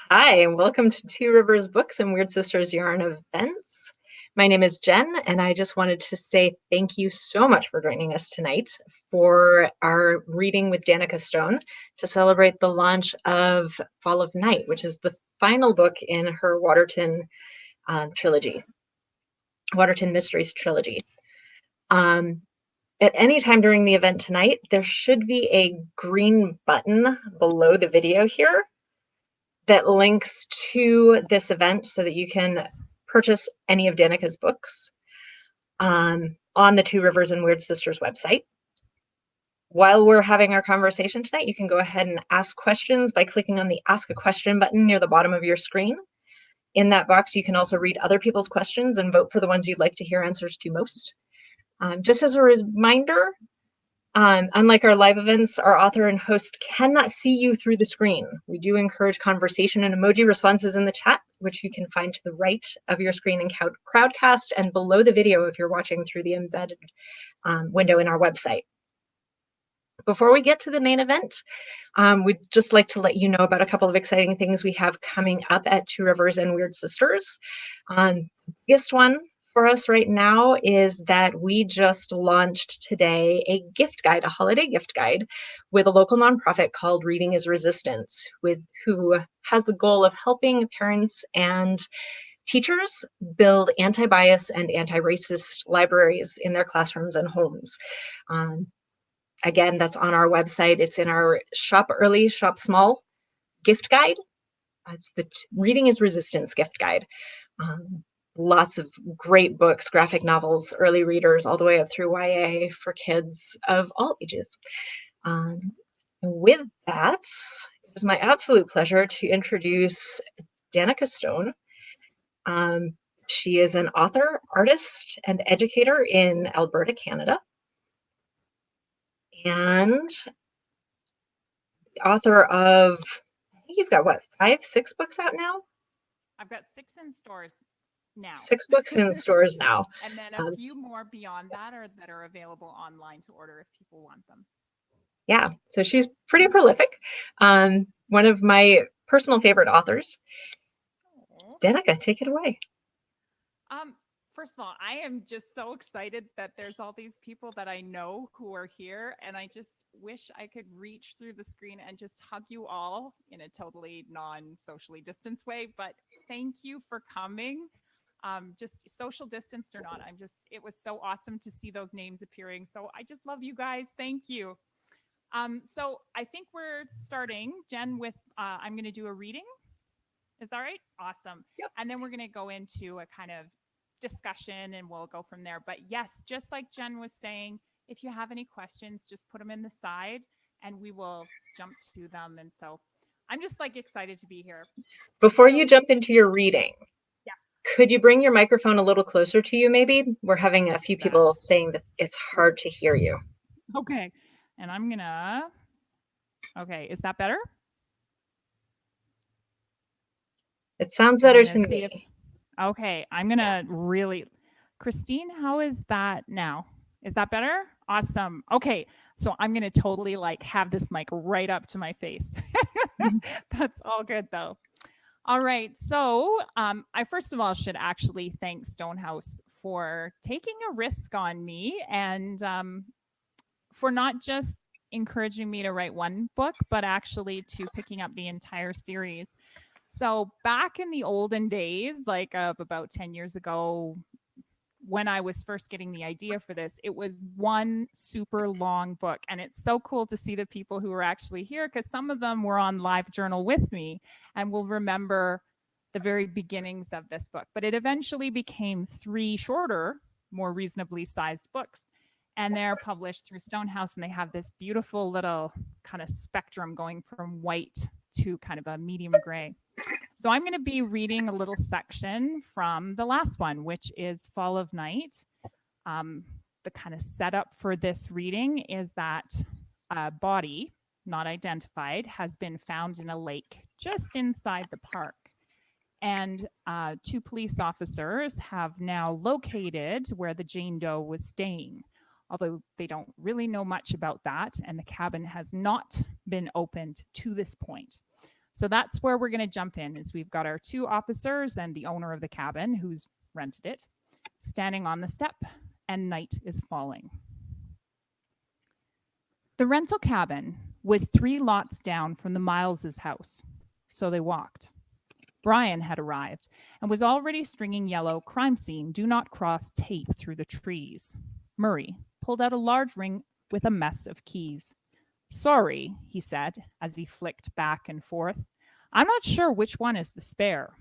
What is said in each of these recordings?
Hi, and welcome to Two Rivers Books and Weird Sisters Yarn Events. My name is Jen, and I just wanted to say thank you so much for joining us tonight for our reading with Danica Stone to celebrate the launch of Fall of Night, which is the final book in her Waterton trilogy, Waterton Mysteries trilogy. At any time during the event tonight, there should be a green button below the video here that links to this event so that you can purchase any of Danica's books on the Two Rivers and Weird Sisters website. While we're having our conversation tonight, you can go ahead and ask questions by clicking on the Ask a Question button near the bottom of your screen. In that box, you can also read other people's questions and vote for the ones you'd like to hear answers to most. Just as a reminder, unlike our live events, our author and host cannot see you through the screen. We do encourage conversation and emoji responses in the chat, which you can find to the right of your screen in Crowdcast and below the video if you're watching through the embedded window in our website. Before we get to the main event, we'd just like to let you know about a couple of exciting things we have coming up at Two Rivers and Weird Sisters. The biggest one for us right now is that we just launched today a gift guide, a holiday gift guide with a local nonprofit called Reading is Resistance, who has the goal of helping parents and teachers build anti-bias and anti-racist libraries in their classrooms and homes. Again, that's on our website. It's in our Shop Early, Shop Small gift guide. It's the Reading is Resistance gift guide. Lots of great books, graphic novels, early readers, all the way up through YA for kids of all ages. With that, it is my absolute pleasure to introduce Danica Stone. She is an author, artist, and educator in Alberta, Canada. And the author of, I think you've got what, 6 books out now? I've got 6 in stores now. 6 books in stores now. And then a few more beyond that are available online to order if people want them. Yeah, so she's pretty prolific. One of my personal favorite authors. Danica, take it away. First of all, I am just so excited that there's all these people that I know who are here, and I just wish I could reach through the screen and just hug you all in a totally non-socially distanced way. But thank you for coming. Just social distanced or not, it was so awesome to see those names appearing. So I just love you guys. Thank you. So I think we're starting, Jen, with I'm going to do a reading. Is that right? Awesome. Yep. And then we're going to go into a kind of discussion and we'll go from there. But yes, just like Jen was saying, if you have any questions, just put them in the side and we will jump to them. And so I'm just excited to be here. Before you jump into your reading, yes, could you bring your microphone a little closer to you maybe? We're having a few people saying that it's hard to hear you. Okay. And I'm going to, okay, is that better? It sounds better to me. Okay, I'm going to really, Christine, how is that now? Is that better? Awesome. Okay, so I'm going to totally have this mic right up to my face. That's all good though. All right, so I first of all should actually thank Stonehouse for taking a risk on me and for not just encouraging me to write one book, but actually to picking up the entire series. So back in the olden days, of about 10 years ago, when I was first getting the idea for this, it was one super long book. And it's so cool to see the people who are actually here because some of them were on Live Journal with me and will remember the very beginnings of this book. But it eventually became 3 shorter, more reasonably sized books. And they're published through Stonehouse, and they have this beautiful little kind of spectrum going from white to kind of a medium gray. So I'm going to be reading a little section from the last one, which is Fall of Night. The kind of setup for this reading is that a body, not identified, has been found in a lake just inside the park. And 2 police officers have now located where the Jane Doe was staying, although they don't really know much about that, and the cabin has not been opened to this point. So that's where we're going to jump in, is we've got our two officers and the owner of the cabin, who's rented it, standing on the step, and night is falling. The rental cabin was 3 lots down from the Miles' house, so they walked. Brian had arrived and was already stringing yellow crime scene do not cross tape through the trees. Murray pulled out a large ring with a mess of keys. Sorry, he said as he flicked back and forth. I'm not sure which one is the spare.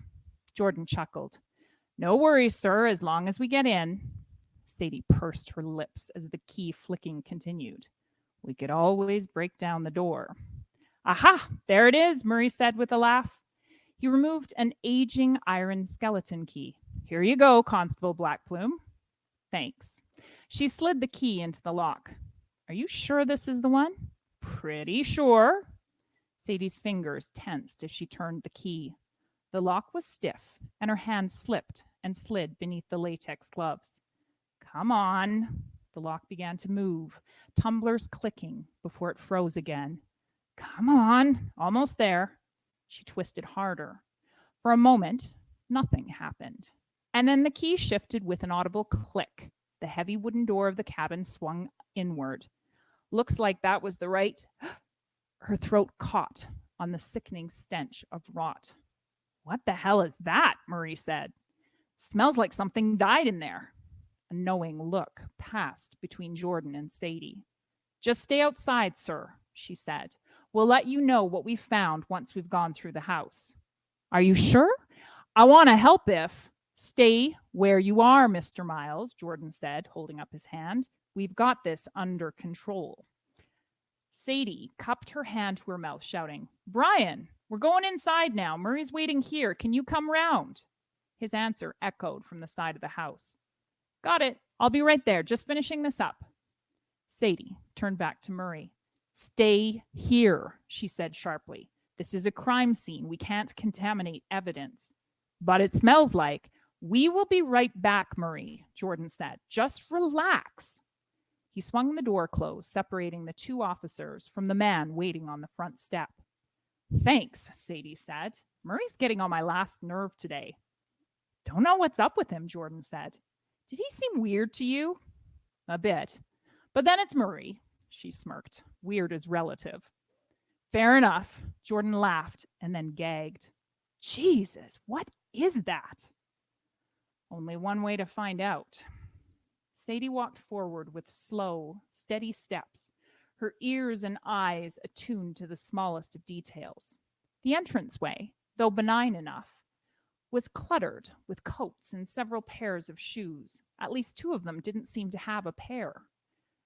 Jordan chuckled. No worries, sir, as long as we get in. Sadie pursed her lips as the key flicking continued. We could always break down the door. Aha, there it is, Murray said with a laugh. He removed an aging iron skeleton key. Here you go, Constable Blackplume. Thanks. She slid the key into the lock. Are you sure this is the one? Pretty sure. Sadie's fingers tensed as she turned the key. The lock was stiff, and her hand slipped and slid beneath the latex gloves. Come on. The lock began to move, tumblers clicking before it froze again. Come on, almost there. She twisted harder. For a moment, nothing happened. And then the key shifted with an audible click. The heavy wooden door of the cabin swung inward. Looks like that was the right. Her throat caught on the sickening stench of rot. What the hell is that? Murray said. Smells like something died in there. A knowing look passed between Jordan and Sadie. Just stay outside, sir, she said. We'll let you know what we found once we've gone through the house. Are you sure? I want to help if. Stay where you are, Mr. Miles, Jordan said, holding up his hand. We've got this under control. Sadie cupped her hand to her mouth, shouting, Brian, we're going inside now. Murray's waiting here. Can you come round? His answer echoed from the side of the house. Got it. I'll be right there, just finishing this up. Sadie turned back to Murray. Stay here, she said sharply. This is a crime scene. We can't contaminate evidence. But it smells like. We will be right back, Murray, Jordan said. Just relax. He swung the door closed, separating the two officers from the man waiting on the front step. Thanks, Sadie said. Murray's getting on my last nerve today. Don't know what's up with him, Jordan said. Did he seem weird to you? A bit. But then it's Murray, she smirked. Weird is relative. Fair enough. Jordan laughed and then gagged. Jesus, what is that? Only one way to find out. Sadie walked forward with slow, steady steps, her ears and eyes attuned to the smallest of details. The entranceway, though benign enough, was cluttered with coats and several pairs of shoes. At least 2 of them didn't seem to have a pair.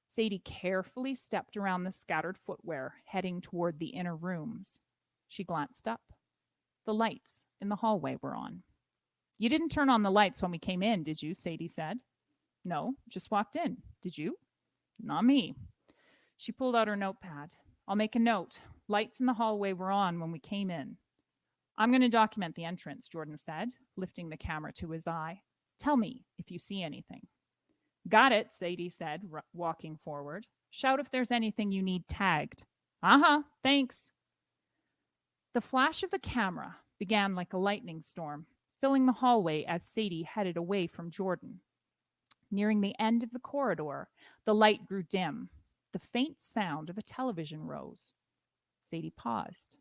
Sadie carefully stepped around the scattered footwear, heading toward the inner rooms. She glanced up. The lights in the hallway were on. You didn't turn on the lights when we came in, did you? Sadie said. No, just walked in. Did you? Not me. She pulled out her notepad. I'll make a note. Lights in the hallway were on when we came in. I'm going to document the entrance, Jordan said, lifting the camera to his eye. Tell me if you see anything. Got it, Sadie said, walking forward. Shout if there's anything you need tagged. Thanks. The flash of the camera began like a lightning storm, filling the hallway as Sadie headed away from Jordan. Nearing the end of the corridor, the light grew dim. The faint sound of a television rose. Sadie paused.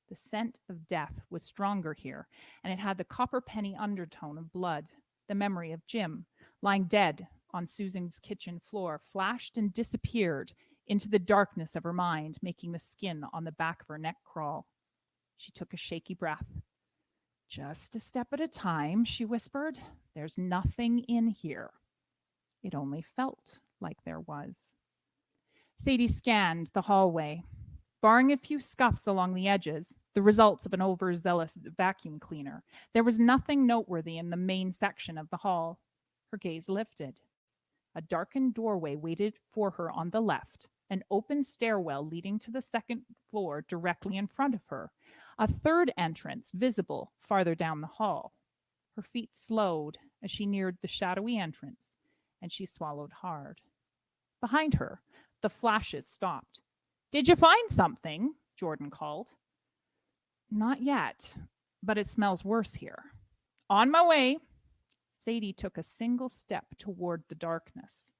The scent of death was stronger here, and it had the copper penny undertone of blood. The memory of Jim, lying dead on Susan's kitchen floor, flashed and disappeared into the darkness of her mind, making the skin on the back of her neck crawl. She took a shaky breath. Just a step at a time, she whispered. There's nothing in here. It only felt like there was. Sadie scanned the hallway. Barring a few scuffs along the edges, the results of an overzealous vacuum cleaner, there was nothing noteworthy in the main section of the hall. Her gaze lifted. A darkened doorway waited for her on the left, an open stairwell leading to the second floor directly in front of her, a third entrance visible farther down the hall. Her feet slowed as she neared the shadowy entrance, and she swallowed hard. Behind her, the flashes stopped. Did you find something? Jordan called. Not yet, but it smells worse here. On my way, Sadie took a single step toward the darkness.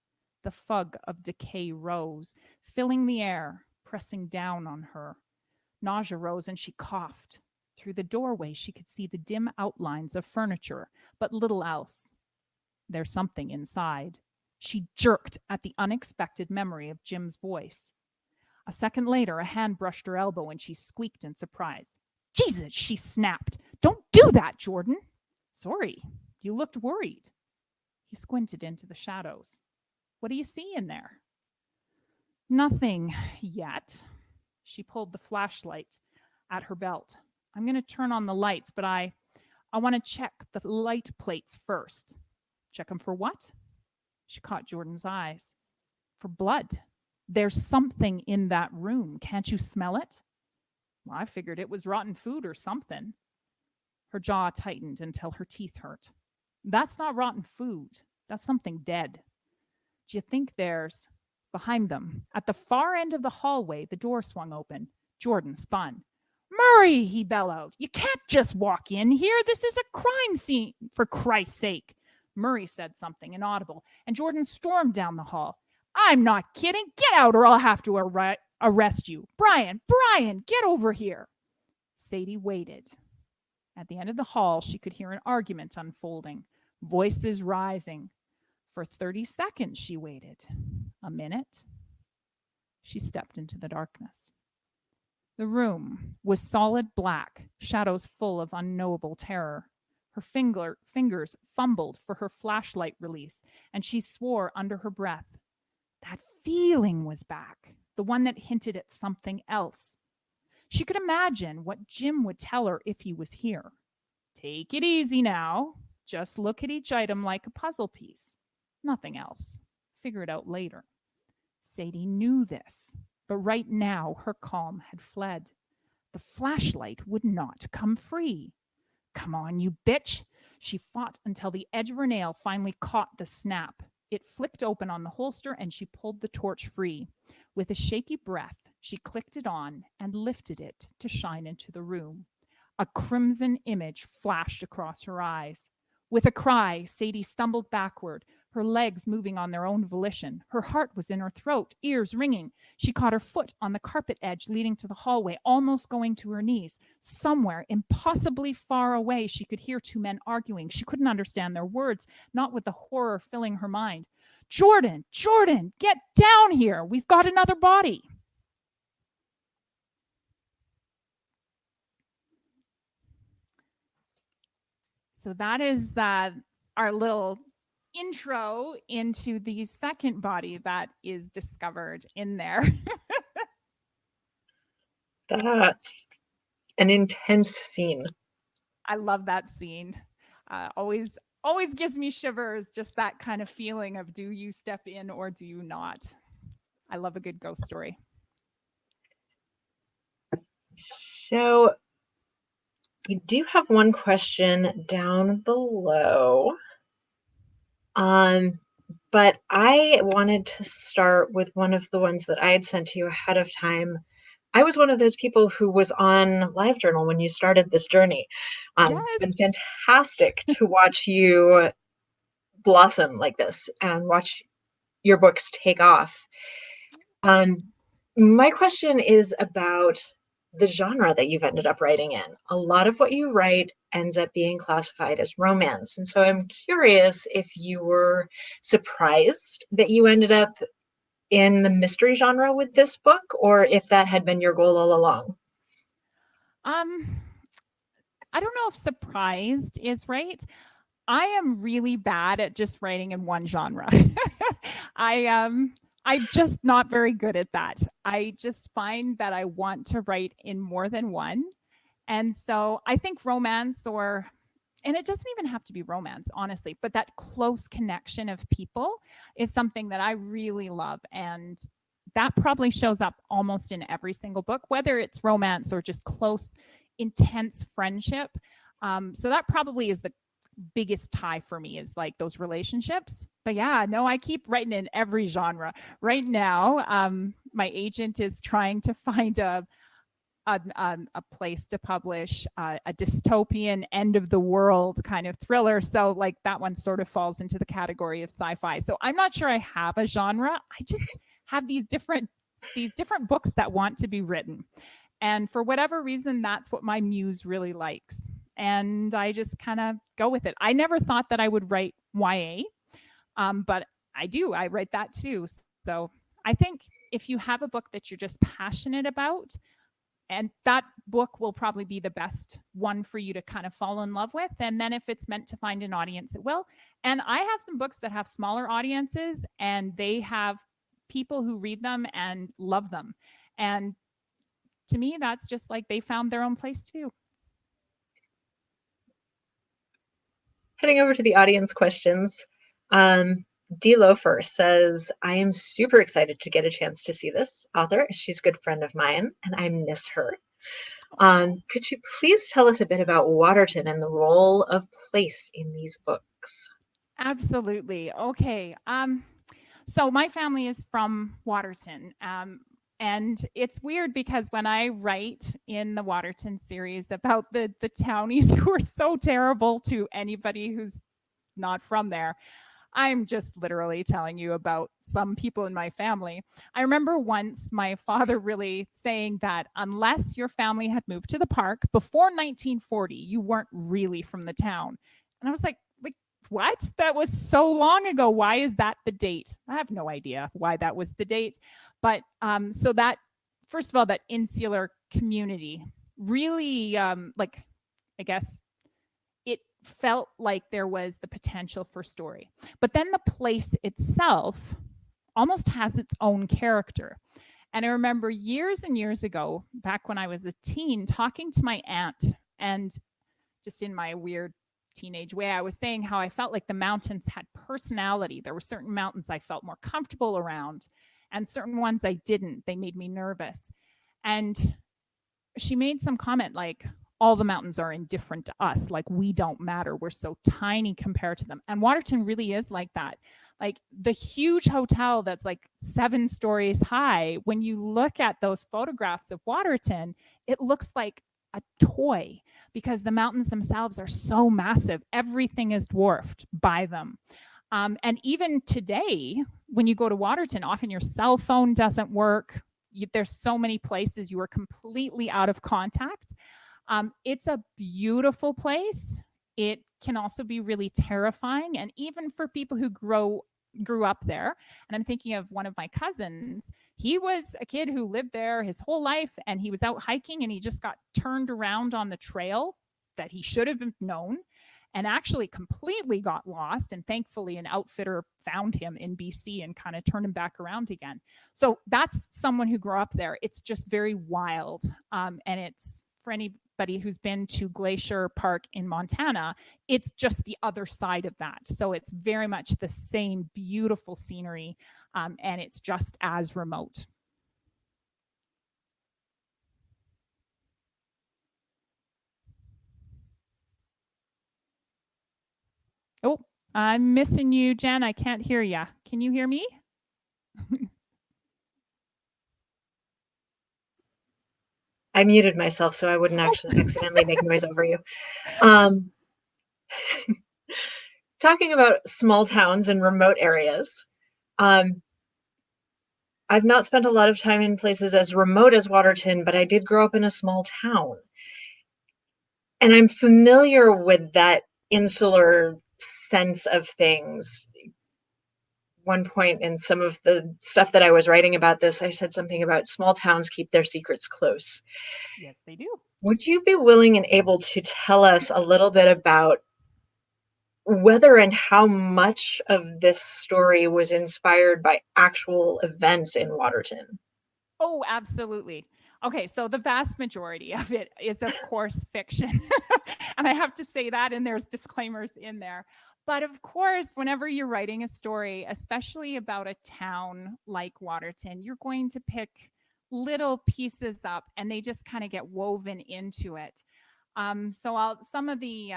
The fug of decay rose, filling the air, pressing down on her. Nausea rose and she coughed. Through the doorway, she could see the dim outlines of furniture, but little else. There's something inside. She jerked at the unexpected memory of Jim's voice. A second later, a hand brushed her elbow and she squeaked in surprise. Jesus, she snapped. Don't do that, Jordan. Sorry, you looked worried. He squinted into the shadows. What do you see in there? Nothing yet. She pulled the flashlight at her belt. I'm going to turn on the lights, but I want to check the light plates first. Check them for what? She caught Jordan's eyes. For blood. There's something in that room. Can't you smell it? Well, I figured it was rotten food or something. Her jaw tightened until her teeth hurt. That's not rotten food. That's something dead. Do you think there's... Behind them, at the far end of the hallway, the door swung open. Jordan spun. Murray, he bellowed. You can't just walk in here. This is a crime scene, for Christ's sake. Murray said something inaudible, and Jordan stormed down the hall. I'm not kidding. Get out or I'll have to arrest you. Brian, get over here. Sadie waited. At the end of the hall, she could hear an argument unfolding, voices rising. For 30 seconds, she waited. A minute. She stepped into the darkness. The room was solid black, shadows full of unknowable terror. Her fingers fumbled for her flashlight release, and she swore under her breath. That feeling was back, the one that hinted at something else. She could imagine what Jim would tell her if he was here. Take it easy now. Just look at each item like a puzzle piece. Nothing else. Figure it out later. Sadie knew this, but right now her calm had fled. The flashlight would not come free. Come on, you bitch. She fought until the edge of her nail finally caught the snap. It flicked open on the holster and she pulled the torch free. With a shaky breath, she clicked it on and lifted it to shine into the room. A crimson image flashed across her eyes. With a cry, Sadie stumbled backward, her legs moving on their own volition. Her heart was in her throat, ears ringing. She caught her foot on the carpet edge leading to the hallway, almost going to her knees. Somewhere, impossibly far away, she could hear two men arguing. She couldn't understand their words, not with the horror filling her mind. Jordan, get down here. We've got another body. So that is our little intro into the second body that is discovered in there. That's an intense scene. I love that scene. Always gives me shivers, just that kind of feeling of do you step in or do you not? I love a good ghost story. So we do have one question down below. But I wanted to start with one of the ones that I had sent to you ahead of time. I was one of those people who was on LiveJournal when you started this journey. Yes. It's been fantastic to watch you blossom like this and watch your books take off. My question is about the genre that you've ended up writing in. A lot of what you write ends up being classified as romance. And so I'm curious if you were surprised that you ended up in the mystery genre with this book, or if that had been your goal all along. I don't know if surprised is right. I am really bad at just writing in one genre. I'm just not very good at that. I just find that I want to write in more than one. And so I think romance and it doesn't even have to be romance, honestly, but that close connection of people is something that I really love. And that probably shows up almost in every single book, whether it's romance or just close, intense friendship. So that probably is the biggest tie for me, is like those relationships. But yeah, no, I keep writing in every genre. Right now, my agent is trying to find a a place to publish a dystopian end of the world kind of thriller. So like that one sort of falls into the category of sci-fi. So I'm not sure I have a genre. I just have these different books that want to be written. And for whatever reason, that's what my muse really likes. And I just kind of go with it. I never thought that I would write YA, but I do. I write that too. So I think if you have a book that you're just passionate about, and that book will probably be the best one for you to kind of fall in love with. And then if it's meant to find an audience, it will. And I have some books that have smaller audiences and they have people who read them and love them. And to me, that's just like they found their own place too. Heading over to the audience questions. D. Loafer says, I am super excited to get a chance to see this author. She's a good friend of mine, and I miss her. Could you please tell us a bit about Waterton and the role of place in these books? Absolutely. Okay. So my family is from Waterton. And it's weird because when I write in the Waterton series about the townies who are so terrible to anybody who's not from there, I'm just literally telling you about some people in my family. I remember once my father really saying that unless your family had moved to the park before 1940, you weren't really from the town. And I was like, what? That was so long ago. Why is that the date? I have no idea why that was the date. But so that, first of all, that insular community really, like, I guess, it felt like there was the potential for story. But then the place itself almost has its own character. And I remember years and years ago, back when I was a teen, talking to my aunt, and just in my weird teenage way, I was saying how I felt like the mountains had personality. There were certain mountains I felt more comfortable around, and certain ones I didn't. They made me nervous. And she made some comment like, all the mountains are indifferent to us. Like, we don't matter. We're so tiny compared to them. And Waterton really is like that. Like the huge hotel that's like 7 stories high, when you look at those photographs of Waterton, it looks like a toy because the mountains themselves are so massive. Everything is dwarfed by them. And even today, when you go to Waterton, often your cell phone doesn't work. There's so many places you are completely out of contact. It's a beautiful place. It can also be really terrifying. And even for people who grew up there, and I'm thinking of one of my cousins, he was a kid who lived there his whole life, and he was out hiking and he just got turned around on the trail that he should have known and actually completely got lost. And thankfully, an outfitter found him in BC and kind of turned him back around again. So that's someone who grew up there. It's just very wild. And it's, for anybody who's been to Glacier Park in Montana, it's just the other side of that. So it's very much the same beautiful scenery, and it's just as remote. Oh, I'm missing you, Jen. I can't hear you. Can you hear me? I muted myself so I wouldn't actually accidentally make noise over you. Talking about small towns and remote areas, I've not spent a lot of time in places as remote as Waterton, but I did grow up in a small town. And I'm familiar with that insular sense of things. One point in some of the stuff that I was writing about this, I said something about small towns keep their secrets close. Yes, they do. Would you be willing and able to tell us a little bit about whether and how much of this story was inspired by actual events in Waterton? Oh, absolutely. Okay, so the vast majority of it is, of course, fiction. And I have to say that, and there's disclaimers in there. But of course, whenever you're writing a story, especially about a town like Waterton, you're going to pick little pieces up and they just kind of get woven into it. Some of the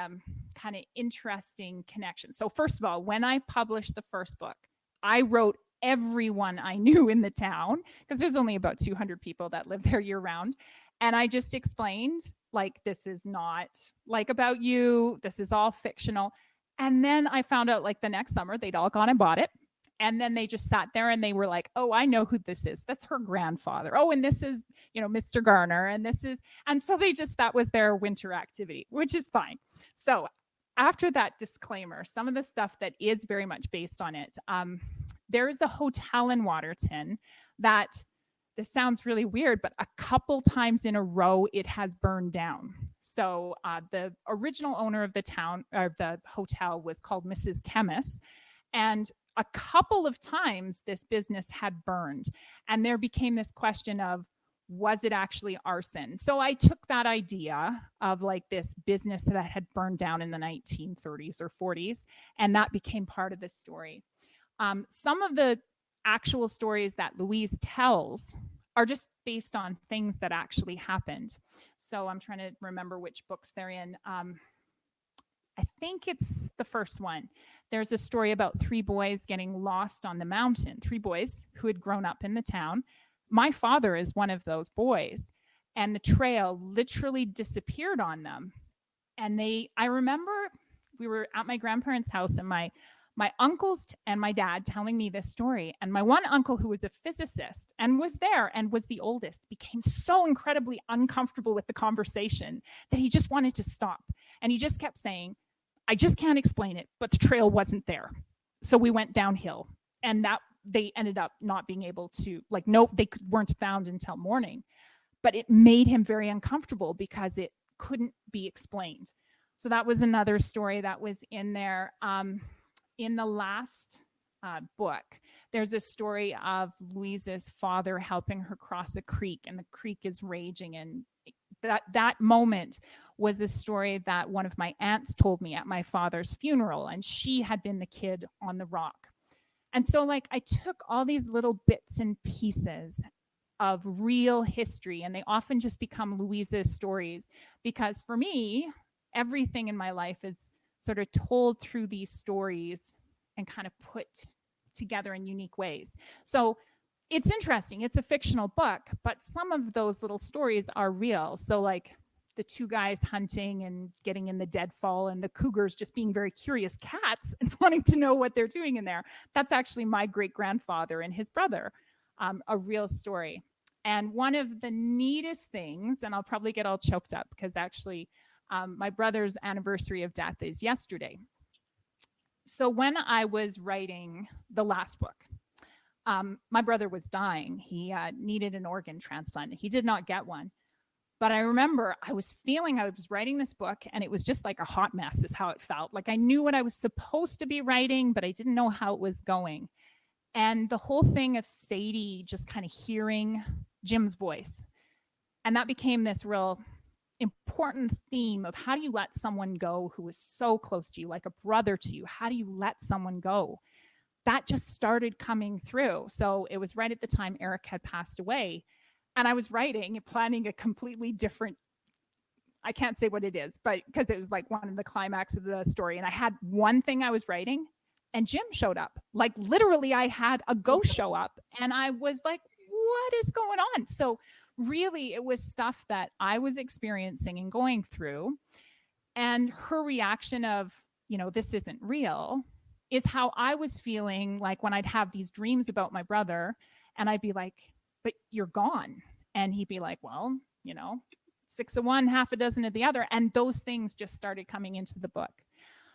kind of interesting connections. So first of all, when I published the first book, I wrote everyone I knew in the town, because there's only about 200 people that live there year round. And I just explained, like, this is not like about you, this is all fictional. And then I found out, like, the next summer they'd all gone and bought it. And then they just sat there and they were like, oh, I know who this is. That's her grandfather. Oh, and this is, Mr. Garner. And this is, and so that was their winter activity, which is fine. So after that disclaimer, some of the stuff that is very much based on it, there is a hotel in Waterton that, this sounds really weird, but a couple times in a row it has burned down. So the original owner of the town, or the hotel, was called Mrs. Chemist. And a couple of times this business had burned. And there became this question of, was it actually arson? So I took that idea of, like, this business that had burned down in the 1930s or 40s, and that became part of the story. Some of the actual stories that Louise tells are just based on things that actually happened. So I'm trying to remember which books they're in. I think it's the first one. There's a story about 3 boys getting lost on the mountain, 3 boys who had grown up in the town. My father is one of those boys, and the trail literally disappeared on them. And I remember we were at my grandparents' house, and my uncles and my dad telling me this story. And my one uncle, who was a physicist and was there and was the oldest, became so incredibly uncomfortable with the conversation that he just wanted to stop. And he just kept saying, I just can't explain it, but the trail wasn't there. So we went downhill, and that they ended up not being able to, like, no, they weren't found until morning. But it made him very uncomfortable because it couldn't be explained. So that was another story that was in there. In the last book, there's a story of Louise's father helping her cross a creek, and the creek is raging. And that moment was a story that one of my aunts told me at my father's funeral, and she had been the kid on the rock. And so, like, I took all these little bits and pieces of real history, and they often just become Louise's stories, because for me, everything in my life is sort of told through these stories and kind of put together in unique ways. So it's interesting. It's a fictional book, but some of those little stories are real. So, like, the 2 guys hunting and getting in the deadfall, and the cougars just being very curious cats and wanting to know what they're doing in there. That's actually my great-grandfather and his brother, a real story. And one of the neatest things, and I'll probably get all choked up because actually my brother's anniversary of death is yesterday. So when I was writing the last book, my brother was dying. He needed an organ transplant. He did not get one. But I remember I was writing this book, and it was just like a hot mess is how it felt. Like, I knew what I was supposed to be writing, but I didn't know how it was going. And the whole thing of Sadie just kind of hearing Jim's voice, and that became this real important theme of, how do you let someone go who is so close to you, like a brother to you? How do you let someone go? That just started coming through. So it was right at the time Eric had passed away. And I was writing and planning a completely different, I can't say what it is, but because it was like one of the climax of the story. And I had one thing I was writing, and Jim showed up. Like, literally, I had a ghost show up, and I was like, what is going on? So really, it was stuff that I was experiencing and going through. And her reaction of, this isn't real, is how I was feeling, like, when I'd have these dreams about my brother, and I'd be like, but you're gone. And he'd be like, well, 6 of one, half a dozen of the other. And those things just started coming into the book.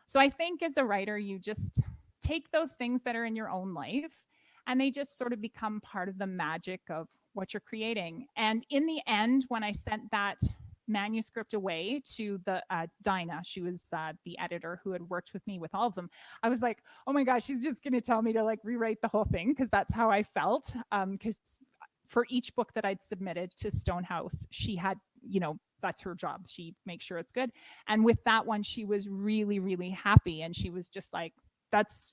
So I think as a writer, you just take those things that are in your own life, and they just sort of become part of the magic of what you're creating. And in the end, when I sent that manuscript away to the Dinah, she was the editor who had worked with me with all of them, I was like, oh my gosh, she's just going to tell me to, like, rewrite the whole thing, because that's how I felt. Because for each book that I'd submitted to Stonehouse, she had, that's her job. She makes sure it's good. And with that one, she was really, really happy. And she was just like, that's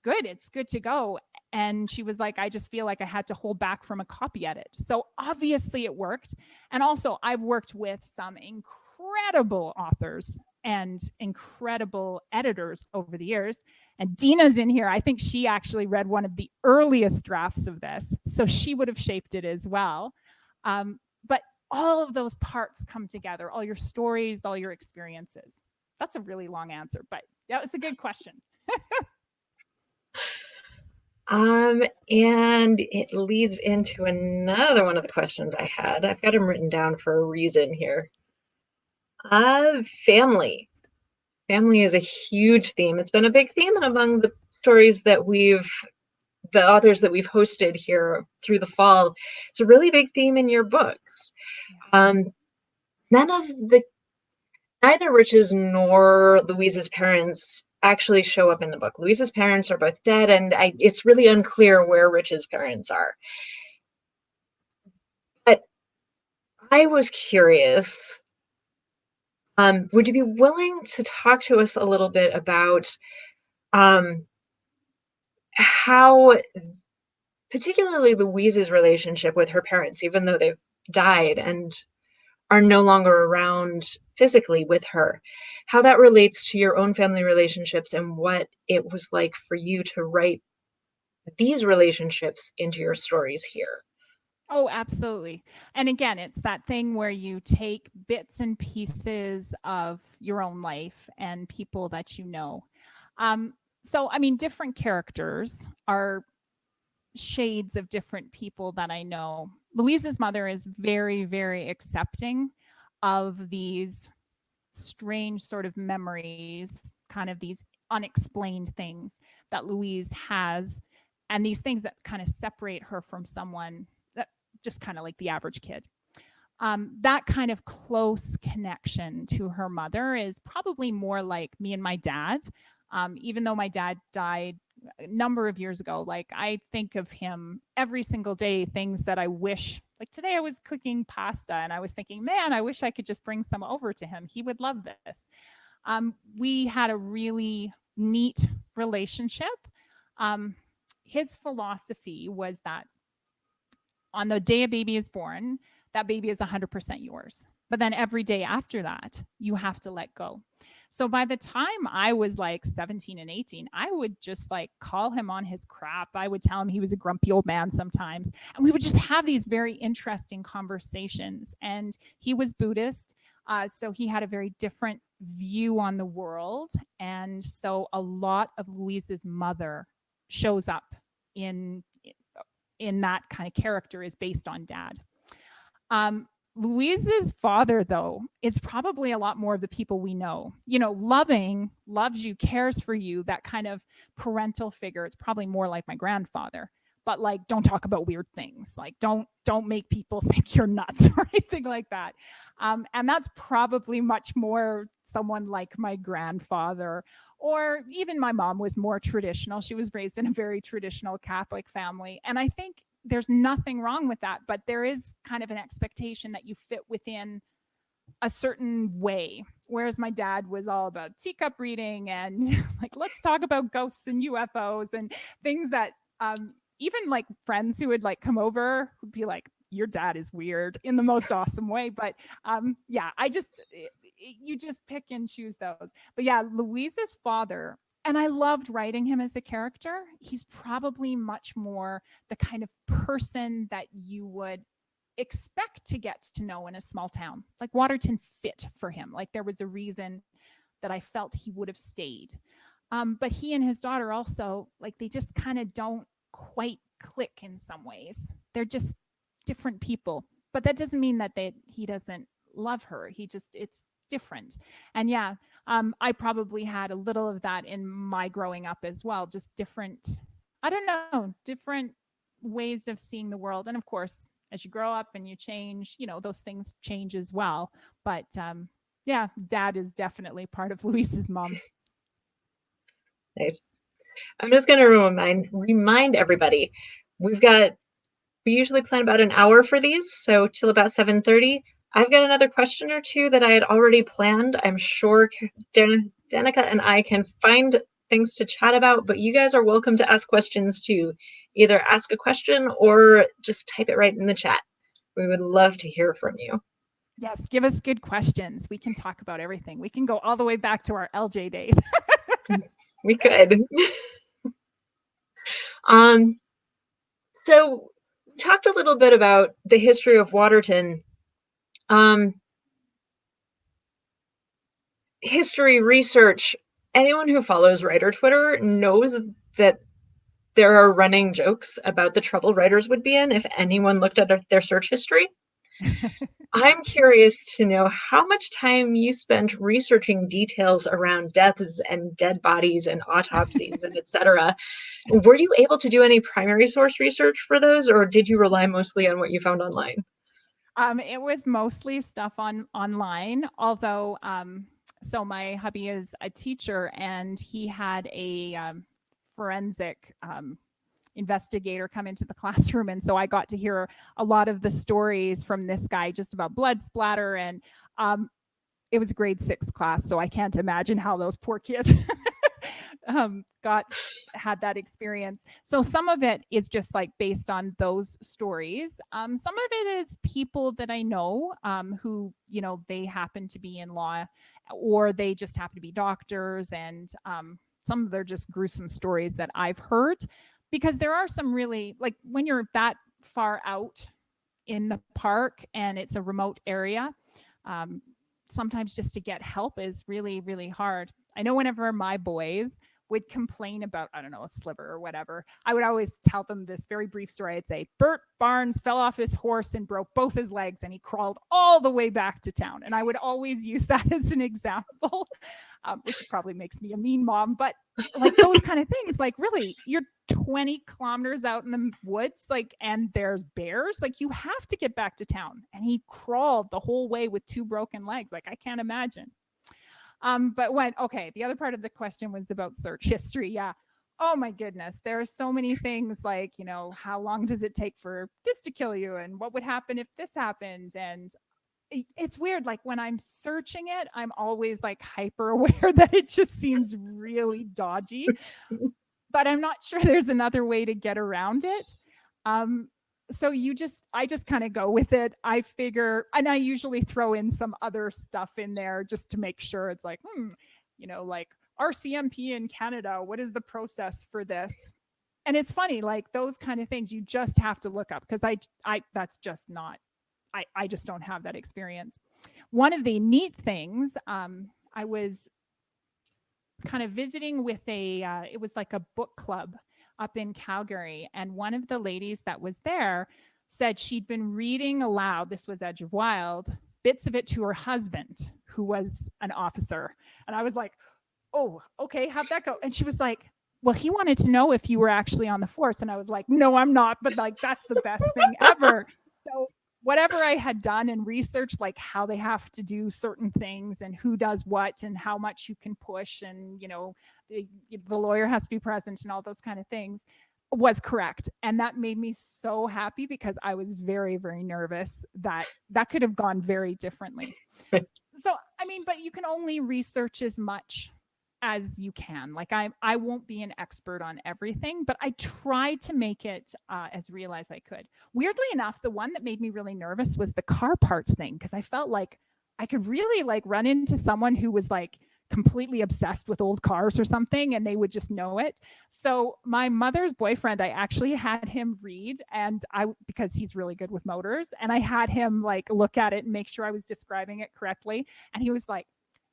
good. It's good to go. And she was like, I just feel like I had to hold back from a copy edit. So obviously it worked. And also, I've worked with some incredible authors and incredible editors over the years. And Dina's in here. I think she actually read one of the earliest drafts of this, so she would have shaped it as well. But all of those parts come together, all your stories, all your experiences. That's a really long answer, but yeah, it's a good question. And it leads into another one of the questions I had. I've got them written down for a reason here. Family. Family is a huge theme. It's been a big theme among the stories that the authors that we've hosted here through the fall. It's a really big theme in your books. Neither Rich's nor Louise's parents actually show up in the book. Louise's parents are both dead, and it's really unclear where Rich's parents are. But I was curious, would you be willing to talk to us a little bit about how particularly Louise's relationship with her parents, even though they've died and are no longer around physically with her, how that relates to your own family relationships and what it was like for you to write these relationships into your stories here. Oh, absolutely. And again, it's that thing where you take bits and pieces of your own life and people that you know. So, I mean, different characters are shades of different people that I know. Louise's mother is very, very accepting of these strange sort of memories, kind of these unexplained things that Louise has, and these things that kind of separate her from someone that just kind of like the average kid. That kind of close connection to her mother is probably more like me and my dad. Even though my dad died a number of years ago, like I think of him every single day, things that I wish, like today I was cooking pasta and I was thinking, man, I wish I could just bring some over to him. He would love this. We had a really neat relationship. His philosophy was that on the day a baby is born, that baby is 100% yours. But then every day after that, you have to let go. So by the time I was like 17 and 18, I would just like call him on his crap. I would tell him he was a grumpy old man sometimes. And we would just have these very interesting conversations. And he was Buddhist. So he had a very different view on the world. And so a lot of Louise's mother shows up in that kind of character is based on dad. Louise's father, though, is probably a lot more of the people we know. You know, loving, loves you, cares for you, that kind of parental figure. It's probably more like my grandfather. But like, don't talk about weird things. Like, don't make people think you're nuts or anything like that. And that's probably much more someone like my grandfather, or even my mom was more traditional. She was raised in a very traditional Catholic family. And I think there's nothing wrong with that, but there is kind of an expectation that you fit within a certain way. Whereas my dad was all about teacup reading and like, let's talk about ghosts and UFOs and things that even like friends who would like come over would be like, your dad is weird in the most awesome way. But yeah, you just pick and choose those. But yeah, Louise's father, and I loved writing him as a character. He's probably much more the kind of person that you would expect to get to know in a small town. Like Waterton fit for him. Like there was a reason that I felt he would have stayed. But he and his daughter also, like they just kind of don't quite click in some ways. They're just different people. But that doesn't mean that he doesn't love her. It's different. And yeah, I probably had a little of that in my growing up as well. Just different, I don't know, different ways of seeing the world. And of course, as you grow up and you change, you know, those things change as well. But yeah, dad is definitely part of Louise's mom. Nice. I'm just going to remind everybody, we usually plan about an hour for these, so till about 7:30. I've got another question or two that I had already planned. I'm sure Danica and I can find things to chat about, but you guys are welcome to ask questions too. Either ask a question or just type it right in the chat. We would love to hear from you. Yes, give us good questions. We can talk about everything. We can go all the way back to our LJ days. We could. Um, so we talked a little bit about the history of Waterton. History research. Anyone who follows writer Twitter knows that there are running jokes about the trouble writers would be in if anyone looked at their search history. I'm curious to know how much time you spent researching details around deaths and dead bodies and autopsies and etc. Were you able to do any primary source research for those, or did you rely mostly on what you found online? It was mostly stuff online, although so my hubby is a teacher and he had a forensic investigator come into the classroom, and so I got to hear a lot of the stories from this guy just about blood splatter, and it was a grade 6 class, so I can't imagine how those poor kids had that experience. So some of it is just like based on those stories. Some of it is people that I know who, you know, they happen to be in law or they just happen to be doctors, and some of their just gruesome stories that I've heard, because there are some really, like when you're that far out in the park and it's a remote area, sometimes just to get help is really, really hard. I know whenever my boys would complain about, I don't know, a sliver or whatever, I would always tell them this very brief story. I'd say, Bert Barnes fell off his horse and broke both his legs and he crawled all the way back to town. And I would always use that as an example, which probably makes me a mean mom. But like those kind of things, like really, you're 20 kilometers out in the woods, like, and there's bears, like you have to get back to town. And he crawled the whole way with 2 broken legs. Like I can't imagine. But the other part of the question was about search history. Yeah. Oh my goodness. There are so many things like, you know, how long does it take for this to kill you? And what would happen if this happened? And it's weird. Like when I'm searching it, I'm always like hyper aware that it just seems really dodgy, but I'm not sure there's another way to get around it. So I just kind of go with it. I figure, and I usually throw in some other stuff in there just to make sure it's like, you know, like RCMP in Canada, what is the process for this? And it's funny, like those kind of things you just have to look up, because that's just not, I just don't have that experience. One of the neat things, I was kind of visiting with it was like a book club up in Calgary. And one of the ladies that was there said she'd been reading aloud, this was Edge of Wild, bits of it to her husband, who was an officer. And I was like, oh, okay, how'd that go? And she was like, well, he wanted to know if you were actually on the force. And I was like, no, I'm not. But like, that's the best thing ever. So whatever I had done and researched, like how they have to do certain things and who does what and how much you can push, and, you know, the lawyer has to be present and all those kind of things, was correct. And that made me so happy, because I was very, very nervous that that could have gone very differently. So, I mean, but you can only research as much as you can. Like I won't be an expert on everything, but I tried to make it as real as I could. Weirdly enough, the one that made me really nervous was the car parts thing, because I felt like I could really like run into someone who was like completely obsessed with old cars or something, and they would just know it. So my mother's boyfriend, I actually had him read, and because he's really good with motors, and I had him like look at it and make sure I was describing it correctly. And he was like,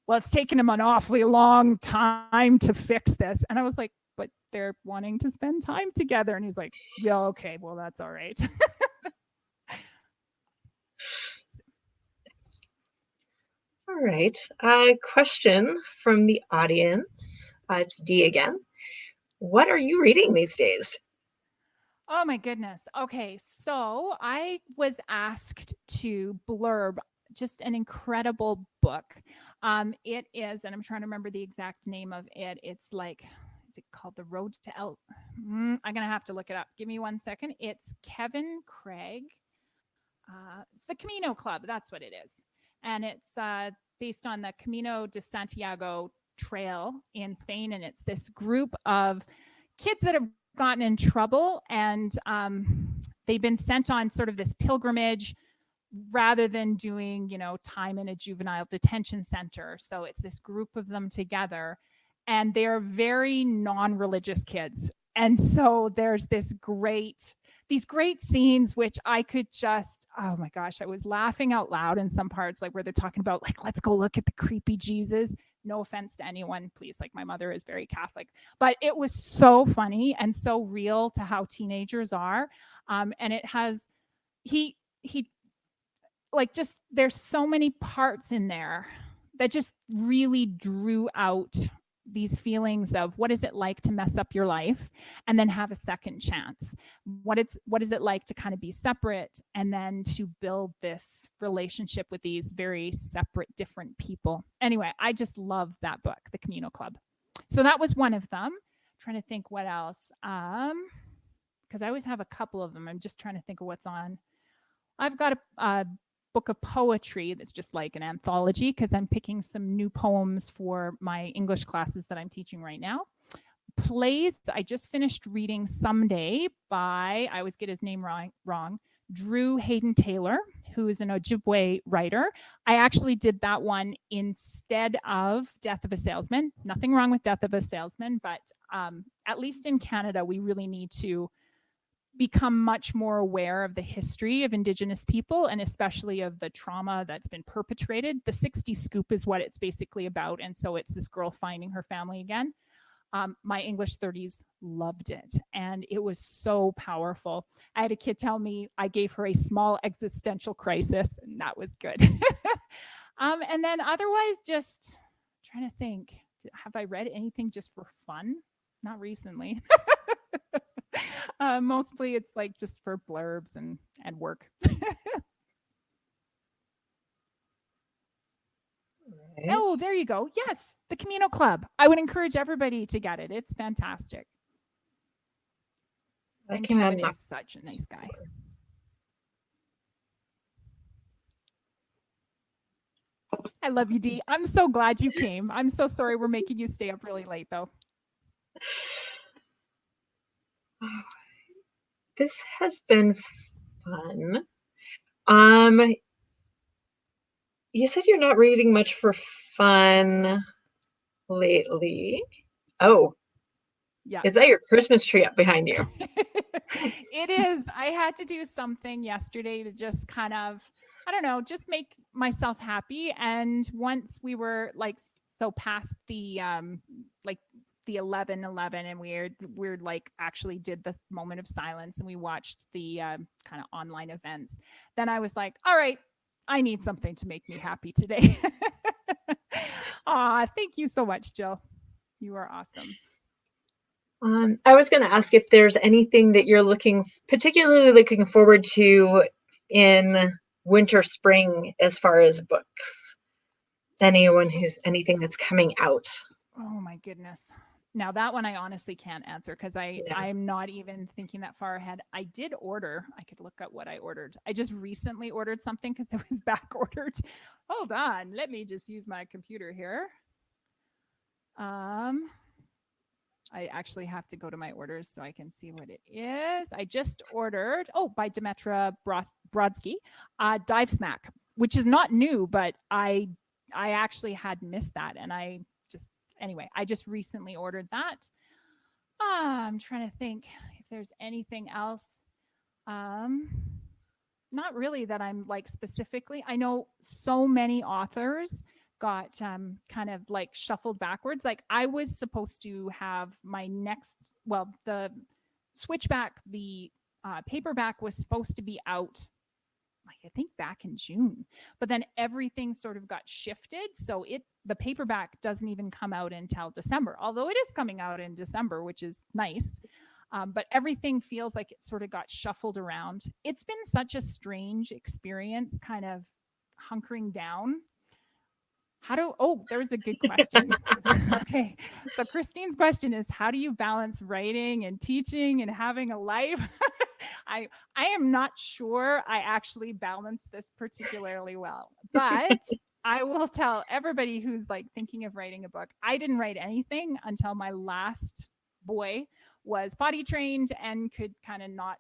well, it's taken him an awfully long time to fix this. And I was like, but they're wanting to spend time together. And he's like, yeah, okay, well, that's all right. All right. Question from the audience. It's D again. What are you reading these days? Oh my goodness. Okay, so I was asked to blurb just an incredible book. It is, and I'm trying to remember the exact name of it. It's like, is it called The Road to I'm gonna have to look it up. Give me 1 second. It's Kevin Craig. It's the Camino Club. That's what it is, and it's based on the Camino de Santiago trail in Spain. And it's this group of kids that have gotten in trouble, and they've been sent on sort of this pilgrimage rather than doing, time in a juvenile detention center. So it's this group of them together, and they're very non-religious kids. And so there's these great scenes, which I could just, oh my gosh, I was laughing out loud in some parts, like where they're talking about, like, let's go look at the creepy Jesus. No offense to anyone, please. Like, my mother is very Catholic, but it was so funny and so real to how teenagers are. And it has, he like, just, there's so many parts in there that just really drew out these feelings of what is it like to mess up your life and then have a second chance. What is it like to kind of be separate and then to build this relationship with these very separate, different people. Anyway, I just love that book, The Communal Club. So that was one of them. I'm trying to think what else. Because I always have a couple of them. I'm just trying to think of what's on. I've got a book of poetry that's just like an anthology, because I'm picking some new poems for my English classes that I'm teaching right now. Plays, I just finished reading Someday by, I always get his name wrong, Drew Hayden Taylor, who is an Ojibwe writer. I actually did that one instead of Death of a Salesman. Nothing wrong with Death of a Salesman, but at least in Canada, we really need to become much more aware of the history of Indigenous people, and especially of the trauma that's been perpetrated. The 60 Scoop is what it's basically about. And so it's this girl finding her family again. My English 30s loved it, and it was so powerful. I had a kid tell me I gave her a small existential crisis, and that was good. And then otherwise, just trying to think, have I read anything just for fun? Not recently. Mostly it's like just for blurbs and work. Right. Oh, there you go. Yes, The Communal Club. I would encourage everybody to get it. It's fantastic. And Kevin is such a nice guy. I love you, Dee. I'm so glad you came. I'm so sorry we're making you stay up really late, though. This has been fun. You said you're not reading much for fun lately. Oh, yeah. Is that your Christmas tree up behind you? It is. I had to do something yesterday to just kind of, I don't know, just make myself happy. And once we were like so past the like the 11:11, and we're like actually did the moment of silence, and we watched the kind of online events, then I was like, all right, I need something to make me happy today. Aw, thank you so much, Jill. You are awesome. I was going to ask if there's anything that you're particularly looking forward to in winter, spring, as far as books. Anything that's coming out. Oh my goodness. Now that one I honestly can't answer, because I'm not even thinking that far ahead. I did order. I could look up what I ordered. I just recently ordered something because it was back ordered. Hold on. Let me just use my computer here. I actually have to go to my orders so I can see what it is. I just ordered, by Demetra Brodsky, Dive Smack, which is not new, but I actually had missed that. And I just recently ordered that. I'm trying to think if there's anything else. Not really that I'm like specifically. I know so many authors got kind of like shuffled backwards. Like, I was supposed to have my next, the Switchback, the paperback was supposed to be out, like, I think back in June, but then everything sort of got shifted. So the paperback doesn't even come out until December, although it is coming out in December, which is nice. But everything feels like it sort of got shuffled around. It's been such a strange experience, kind of hunkering down. There's a good question. Okay. So Christine's question is, how do you balance writing and teaching and having a life? I am not sure I actually balance this particularly well, but I will tell everybody who's like thinking of writing a book, I didn't write anything until my last boy was potty trained and could kind of not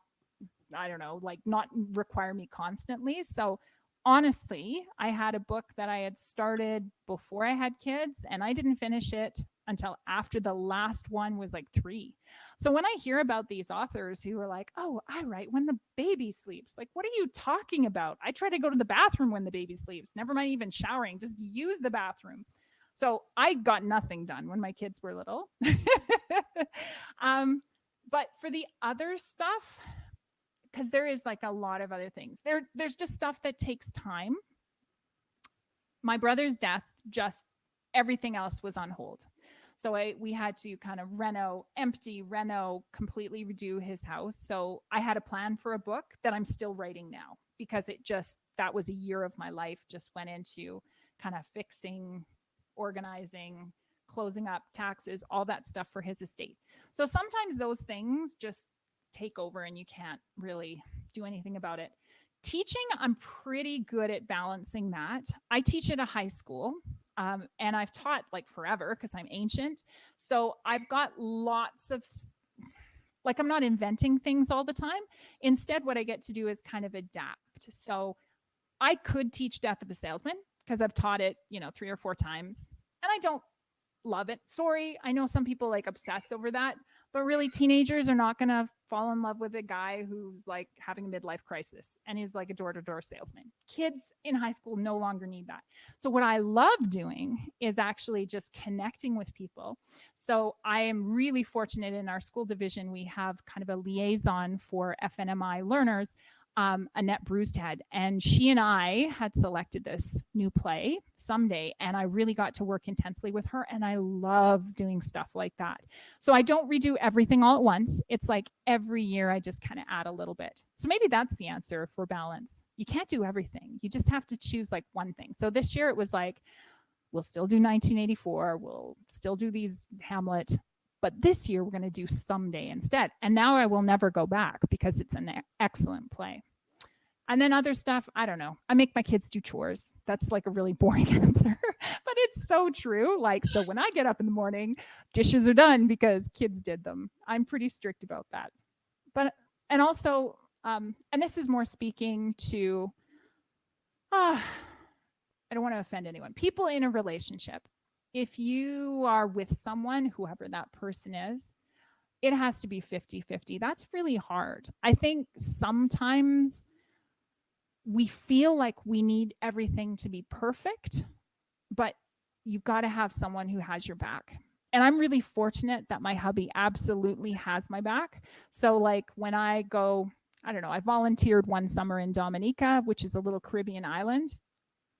require me constantly. So honestly, I had a book that I had started before I had kids, and I didn't finish it until after the last one was like 3. So when I hear about these authors who are like, oh, I write when the baby sleeps, like, what are you talking about? I try to go to the bathroom when the baby sleeps, never mind even showering, just use the bathroom. So I got nothing done when my kids were little. um, but for the other stuff, because there is like a lot of other things. There's just stuff that takes time. My brother's death, just everything else was on hold. So we had to kind of completely redo his house. So I had a plan for a book that I'm still writing now, because that was a year of my life just went into kind of fixing, organizing, closing up taxes, all that stuff for his estate. So sometimes those things just take over and you can't really do anything about it. Teaching, I'm pretty good at balancing that. I teach at a high school, and I've taught like forever because I'm ancient. So I've got lots of, like, I'm not inventing things all the time. Instead, what I get to do is kind of adapt. So I could teach Death of a Salesman because I've taught it, 3 or 4 times, and I don't love it. Sorry, I know some people like obsess over that, but really teenagers are not going to fall in love with a guy who's like having a midlife crisis and he's like a door-to-door salesman. Kids in high school no longer need that. So what I love doing is actually just connecting with people. So I am really fortunate in our school division. We have kind of a liaison for FNMI learners, Annette Brewsted, and she and I had selected this new play Someday, and I really got to work intensely with her, and I love doing stuff like that. So I don't redo everything all at once. It's like every year I just kind of add a little bit. So maybe that's the answer for balance. You can't do everything. You just have to choose like one thing. So this year it was like, we'll still do 1984, we'll still do these Hamlet, but this year we're going to do Someday instead. And now I will never go back because it's an excellent play. And then other stuff, I don't know. I make my kids do chores. That's like a really boring answer, but it's so true. Like, so when I get up in the morning, dishes are done because kids did them. I'm pretty strict about that. But, and also, and this is more speaking to, I don't want to offend anyone, people in a relationship. If you are with someone, whoever that person is, it has to be 50-50. That's really hard. I think sometimes we feel like we need everything to be perfect, but you've got to have someone who has your back. And I'm really fortunate that my hubby absolutely has my back. So like when I go, I don't know, I volunteered one summer in Dominica, which is a little Caribbean island.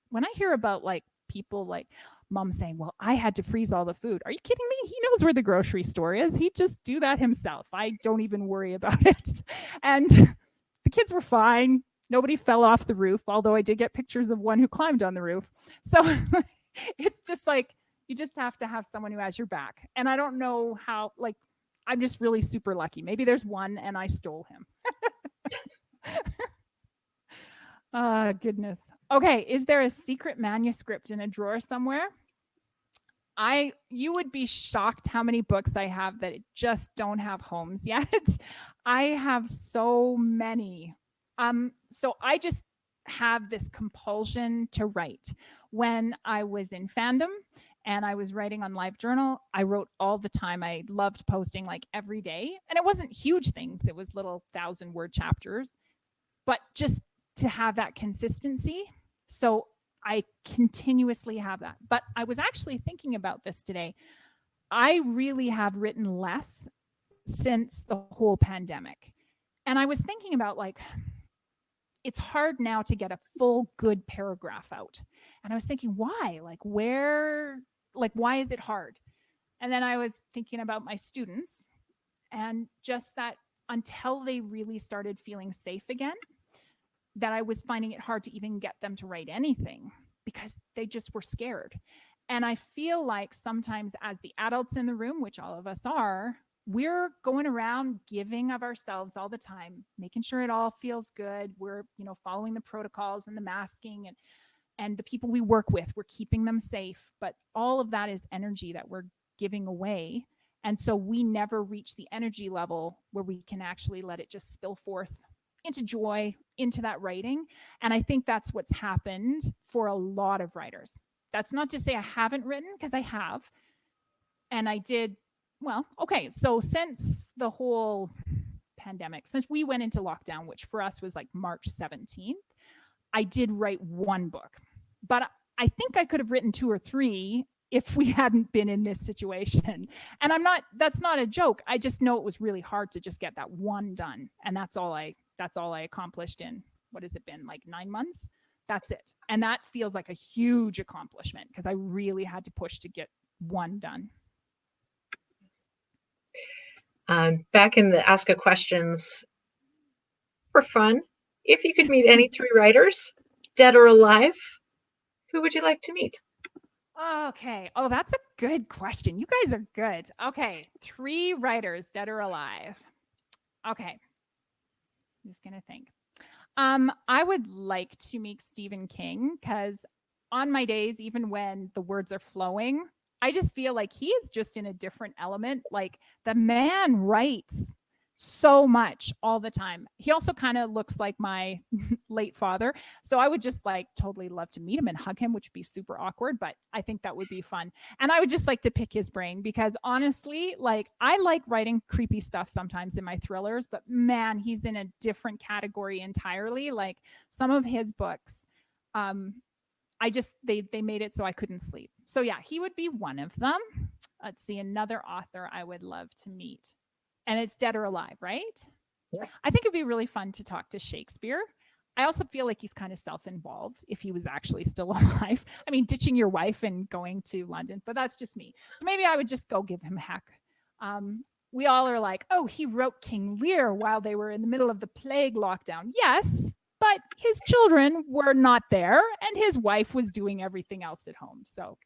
When I hear about like people like mom saying, well, I had to freeze all the food. Are you kidding me? He knows where the grocery store is. He'd just do that himself. I don't even worry about it. And the kids were fine. Nobody fell off the roof, although I did get pictures of one who climbed on the roof. So it's just like, you just have to have someone who has your back. And I don't know how, like, I'm just really super lucky. Maybe there's one and I stole him. Goodness. Okay, is there a secret manuscript in a drawer somewhere? You would be shocked how many books I have that just don't have homes yet. I have so many. So I just have this compulsion to write. When I was in fandom and I was writing on LiveJournal, I wrote all the time. I loved posting like every day. And it wasn't huge things. It was little 1,000-word chapters. But just to have that consistency. So I continuously have that. But I was actually thinking about this today. I really have written less since the whole pandemic. And I was thinking about like, it's hard now to get a full good paragraph out. And I was thinking, why? Like, why is it hard? And then I was thinking about my students and just that until they really started feeling safe again, that I was finding it hard to even get them to write anything because they just were scared. And I feel like sometimes as the adults in the room, which all of us are, we're going around giving of ourselves all the time, making sure it all feels good. We're, following the protocols and the masking and the people we work with, we're keeping them safe. But all of that is energy that we're giving away. And so we never reach the energy level where we can actually let it just spill forth into joy, into that writing. And I think that's what's happened for a lot of writers. That's not to say I haven't written, because I have. And I did, well, okay. So since the whole pandemic, since we went into lockdown, which for us was like March 17th, I did write one book. But I think I could have written 2 or 3 if we hadn't been in this situation. And that's not a joke. I just know it was really hard to just get that one done. And that's all I accomplished in, what has it been, like 9 months? That's it. And that feels like a huge accomplishment, because I really had to push to get one done. Back in the Ask a Questions for fun, if you could meet any 3 writers, dead or alive, who would you like to meet? Okay. Oh, that's a good question. You guys are good. Okay. 3 writers, dead or alive. Okay. I'm just going to think. I would like to meet Stephen King, because on my days, even when the words are flowing, I just feel like he is just in a different element. Like, the man writes so much all the time. He also kind of looks like my late father. So I would just like totally love to meet him and hug him, which would be super awkward, but I think that would be fun. And I would just like to pick his brain, because honestly, like, I like writing creepy stuff sometimes in my thrillers, but man, he's in a different category entirely. Like, some of his books, I just, they made it so I couldn't sleep. So yeah, he would be one of them. Let's see, another author I would love to meet. And it's dead or alive, right? Yeah. I think it'd be really fun to talk to Shakespeare. I also feel like he's kind of self-involved if he was actually still alive. I mean, ditching your wife and going to London, but that's just me. So maybe I would just go give him a heck. We all are like, oh, he wrote King Lear while they were in the middle of the plague lockdown. Yes, but his children were not there, and his wife was doing everything else at home. So,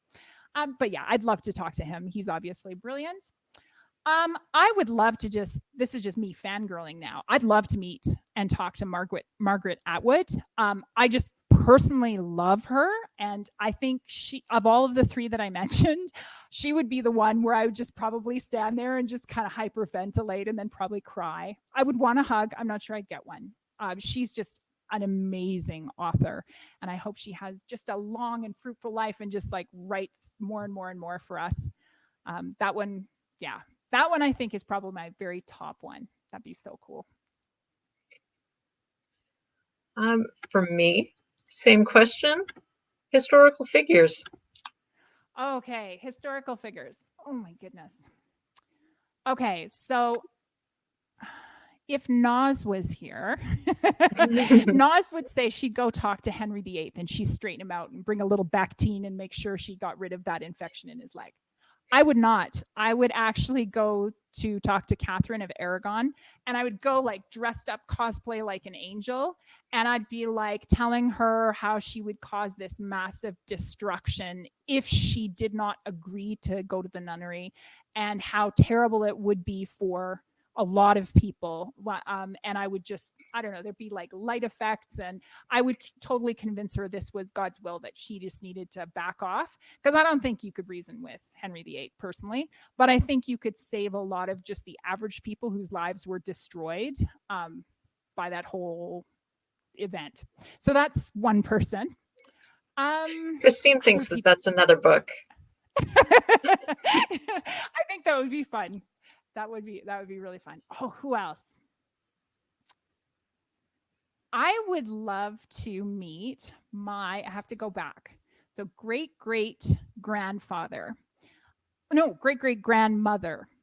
but yeah, I'd love to talk to him. He's obviously brilliant. I would love to this is just me fangirling now. I'd love to meet and talk to Margaret Atwood. I just personally love her. And I think of all of the 3 that I mentioned, she would be the one where I would just probably stand there and just kind of hyperventilate and then probably cry. I would want a hug. I'm not sure I'd get one. She's just an amazing author. And I hope she has just a long and fruitful life and just like writes more and more and more for us. That one, yeah. That one I think is probably my very top one. That'd be so cool. For me, same question. Historical figures. Okay, historical figures. Oh my goodness. Okay, so if Nas was here, Nas would say she'd go talk to Henry VIII and she'd straighten him out and bring a little Bactine and make sure she got rid of that infection in his leg. I would not. I would actually go to talk to Catherine of Aragon, and I would go like dressed up cosplay like an angel, and I'd be like telling her how she would cause this massive destruction if she did not agree to go to the nunnery, and how terrible it would be for a lot of people. And I would just, I don't know, there'd be like light effects, and I would totally convince her this was God's will, that she just needed to back off. Because I don't think you could reason with Henry VIII personally, but I think you could save a lot of just the average people whose lives were destroyed by that whole event. So that's one person. Christine thinks that that's another book. I think that would be fun. That would be really fun. Oh, who else? I would love to meet I have to go back. So great grandmother.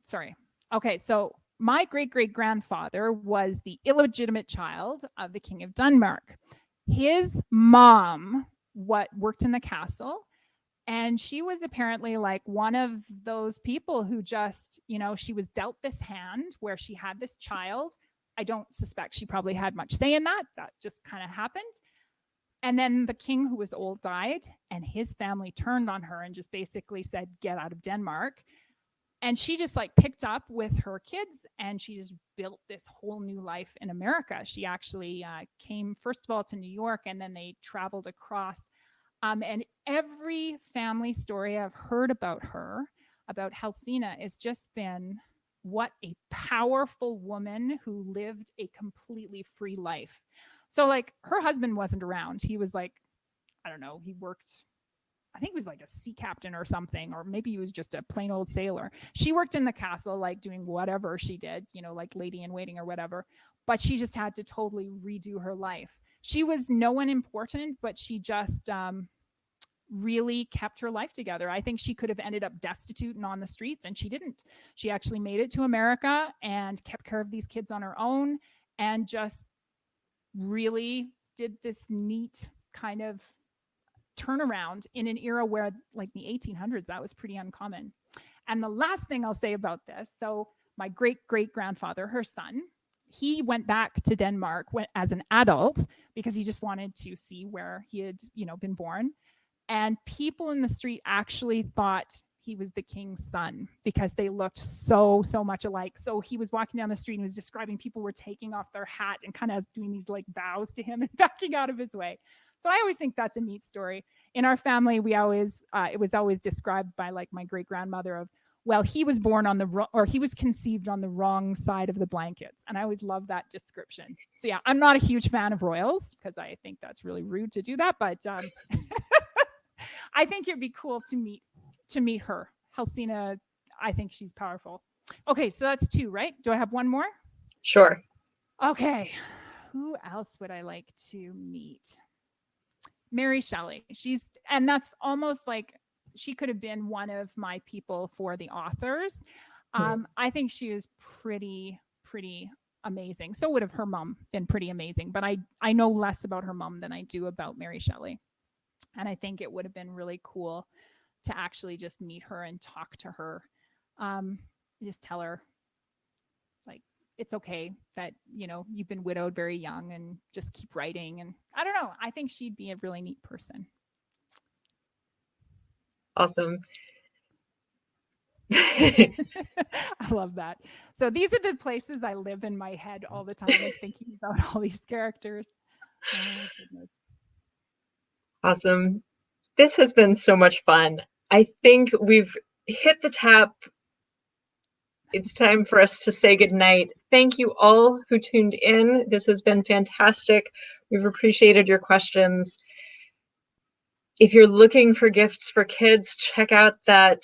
Sorry. Okay, so my great grandfather was the illegitimate child of the King of Denmark. His mom worked in the castle. And she was apparently like one of those people who just, she was dealt this hand where she had this child. I don't suspect she probably had much say in that. That just kind of happened. And then the king, who was old, died, and his family turned on her and just basically said, get out of Denmark. And she just like picked up with her kids, and she just built this whole new life in America. She actually came first of all to New York, and then they traveled across. And every family story I've heard about her, about Helsina, has just been what a powerful woman who lived a completely free life. So like her husband wasn't around. He was like, I don't know, he worked, I think he was like a sea captain or something, or maybe he was just a plain old sailor. She worked in the castle, like doing whatever she did, you know, like lady in waiting or whatever. But she just had to totally redo her life. She was no one important, but she just really kept her life together. I think she could have ended up destitute and on the streets, and she didn't. She actually made it to America and kept care of these kids on her own and just really did this neat kind of turnaround in an era where, like the 1800s, that was pretty uncommon. And the last thing I'll say about this, so my great great grandfather, her son, he went back to Denmark as an adult because he just wanted to see where he had, you know, been born. And people in the street actually thought he was the king's son because they looked so much alike. So he was walking down the street and he was describing people were taking off their hat and kind of doing these like bows to him and backing out of his way. So I always think that's a neat story. In our family, we always it was always described by like my great grandmother of, well, he was born on or he was conceived on the wrong side of the blankets. And I always love that description. So yeah, I'm not a huge fan of royals because I think that's really rude to do that. But I think it'd be cool to meet her. Halsina, I think she's powerful. Okay, so that's 2, right? Do I have one more? Sure. Okay. Who else would I like to meet? Mary Shelley. And that's almost like she could have been one of my people for the authors. I think she is pretty amazing. So would have her mom been pretty amazing, but I know less about her mom than I do about Mary Shelley. And I think it would have been really cool to actually just meet her and talk to her. Just tell her, like, it's okay that, you know, you've been widowed very young and just keep writing. And I don't know. I think she'd be a really neat person. Awesome. I love that. So these are the places I live in my head all the time, is thinking about all these characters. Oh, goodness. Awesome. This has been so much fun. I think we've hit the tap. It's time for us to say goodnight. Thank you all who tuned in. This has been fantastic. We've appreciated your questions. If you're looking for gifts for kids, check out that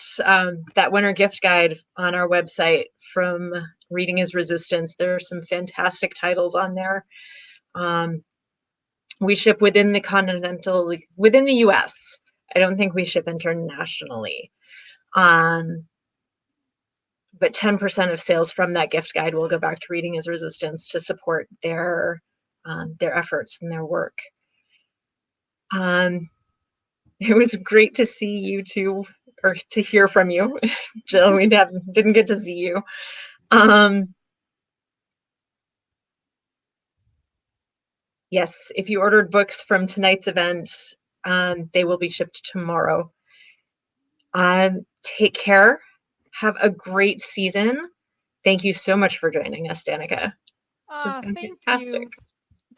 winter gift guide on our website from Reading is Resistance. There are some fantastic titles on there. We ship within the US. I don't think we ship internationally. But 10% of sales from that gift guide will go back to Reading is Resistance to support their efforts and their work. It was great to see you two, or to hear from you. Jill, we didn't get to see you. Yes, if you ordered books from tonight's events, they will be shipped tomorrow. Take care. Have a great season. Thank you so much for joining us, Danica. This has been fantastic.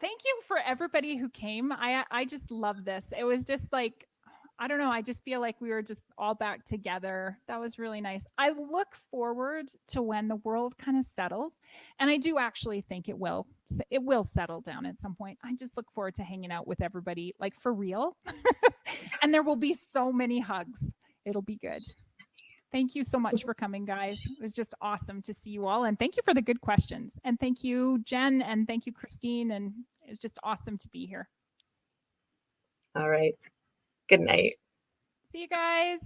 Thank you for everybody who came. I just love this. It was just like, I don't know. I just feel like we were just all back together. That was really nice. I look forward to when the world kind of settles. And I do actually think it will settle down at some point. I just look forward to hanging out with everybody, like for real. And there will be so many hugs. It'll be good. Thank you so much for coming, guys. It was just awesome to see you all. And thank you for the good questions. And thank you, Jen. And thank you, Christine. And it was just awesome to be here. All right. Good night. See you guys.